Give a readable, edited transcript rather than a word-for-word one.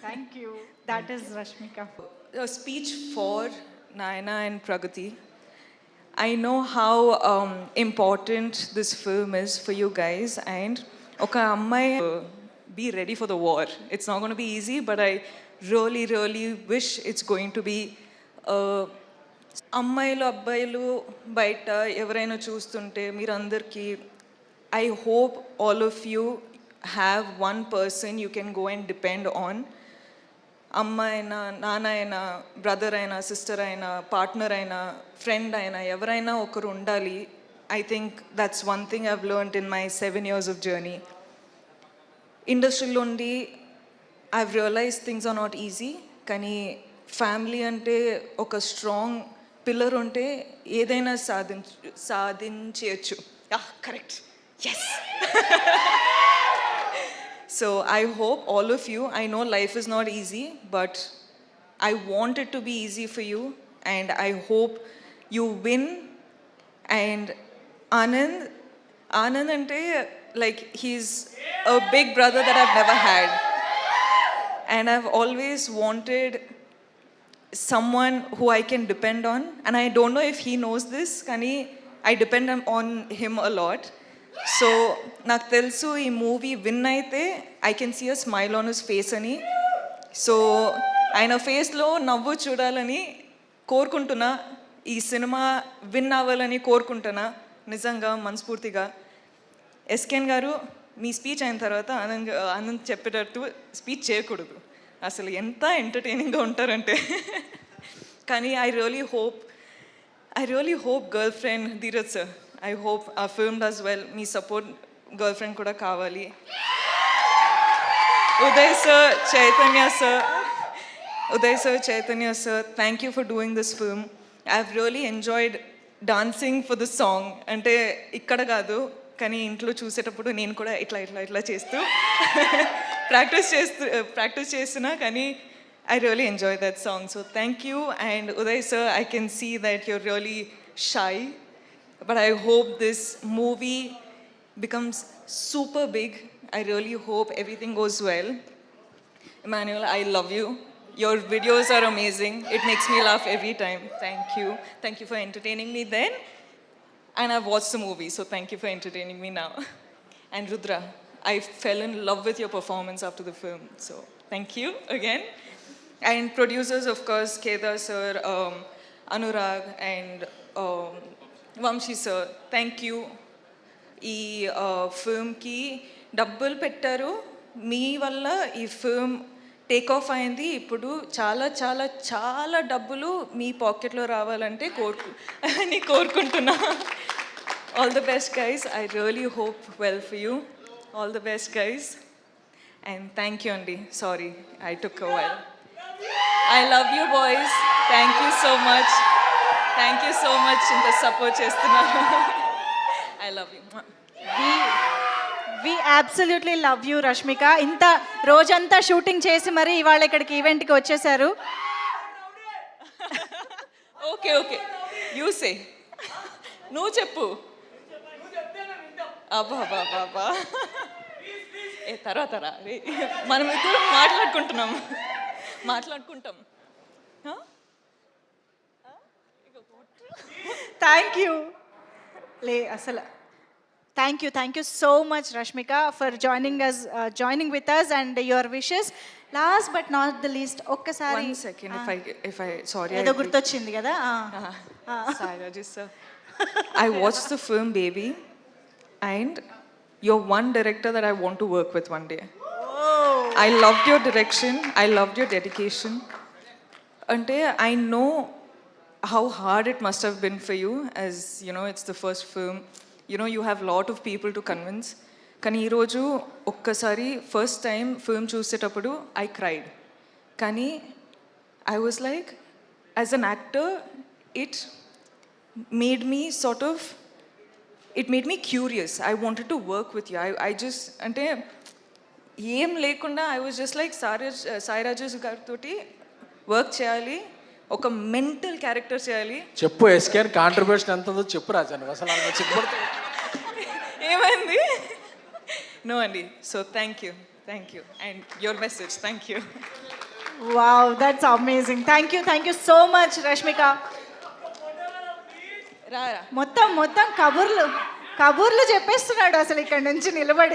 Thank you. That is Rashmika. A speech for Naina and Pragati. I know how important this film is for you guys, and oka ammai be ready for the war. It's not going to be easy, but I really wish it's going to be అమ్మాయిలు అబ్బాయిలు బయట ఎవరైనా చూస్తుంటే మీరందరికీ I hope all of you have one person you can go and depend on. అమ్మ అయినా నాన్న అయినా బ్రదర్ అయినా సిస్టర్ అయినా పార్ట్నర్ అయినా ఫ్రెండ్ అయినా ఎవరైనా ఒకరు ఉండాలి. I think that's one thing I've learned in my 7 years of journey. ఇండస్ట్రీలో ఉండి I've realize things are not easy, కానీ ఫ్యామిలీ అంటే ఒక స్ట్రాంగ్ పిల్లర్ ఉంటే ఏదైనా సాధించవచ్చు. Correct, yes. So I hope all of you, I know life is not easy, but I want it to be easy for you, and I hope you win. And Anand ante, like, he's a big brother that I've never had, and I've always wanted someone who I can depend on, and I don't know if he knows this, kani I depend on him a lot. So నాకు తెలుసు ఈ movie win అయితే I can see a smile on his face అని. So ఆయన ఫేస్లో నవ్వు చూడాలని కోరుకుంటున్నా. ఈ సినిమా విన్ అవ్వాలని కోరుకుంటున్నా నిజంగా మనస్ఫూర్తిగా. ఎస్కేన్ గారు, మీ స్పీచ్ అయిన తర్వాత ఆనంద్ చెప్పేటట్టు స్పీచ్ చేయకూడదు, అసలు ఎంత ఎంటర్టైనింగ్గా ఉంటారంటే. కానీ I really hope girl friend Dheeraj sir, I hope our film does well. Me support girlfriend kuda kavali. Uday sir, Chaitanya sir, thank you for doing this film. I've really enjoyed dancing for the song. Ante ikkada kaadu, kani intlo chusetappudu nenu kuda itla chestu practice chestuna, kani I really enjoyed that song. So thank you. And Uday sir, I can see that you're really shy, but I hope this movie becomes super big. I really hope everything goes well. Emmanuel, I love you. Your videos are amazing. It makes me laugh every time. Thank you. Thank you for entertaining me then. And I've watched the movie, so thank you for entertaining me now. And Rudra, I fell in love with your performance after the film. So thank you again. And producers, of course, Kedar sir, Anurag, and Vamsi sir, thank you. ఈ ఫిల్మ్కి డబ్బులు పెట్టారు, మీ వల్ల ఈ film take off అయింది. ఇప్పుడు చాలా చాలా చాలా డబ్బులు మీ పాకెట్లో రావాలంటే కోరుకుంటున్నా. All the best guys. I really hope well for you. All the best guys. And thank you అండి. Sorry I took a while. I love you boys. Thank you so much. Thank you so much ఇంత support చేస్తున్నారు. I love you. We absolutely love you Rashmika. ఇంత రోజంతా shooting చేసి మరి ఇవాళ ఇక్కడికి ఈవెంట్కి వచ్చేసారు. ఓకే యూ సే, నువ్వు చెప్పు. అబ్బా ఏ తర్వాత మనం ఇద్దరు మాట్లాడుకుంటాం. Thank you. అసలు thank you so much Rashmika for joining with us and your wishes. Last but not the least, ఒక్కసారి ఏదో గుర్తొచ్చింది కదా. I watched the film Baby, and you're one director that I want to work with one day. I loved your direction, I loved your dedication. Ante I know how hard it must have been for you, as you know, it's the first film. You know, you have a lot of people to convince. కానీ ఈరోజు ఒక్కసారి first time film చూసేటప్పుడు I cried. కానీ I was like, as an actor it made me sort of, it made me curious. I wanted to work with you. I just అంటే ఏం లేకుండా I was just like Sai Rajesh గారితో work చేయాలి, ఒక mental character చేయాలి. చెప్పు ఎస్కేన్ contribution ఎంత ఉందో చెప్పు రాజా, అసలు ఏమైంది? నో అండి. So thank you and your message. Thank you. Wow, that's amazing. Thank you so much Rashmika. రారా మొత్తం కబుర్లు చెప్పేస్తున్నాడు అసలు ఇక్కడ నుంచి నిలబడి.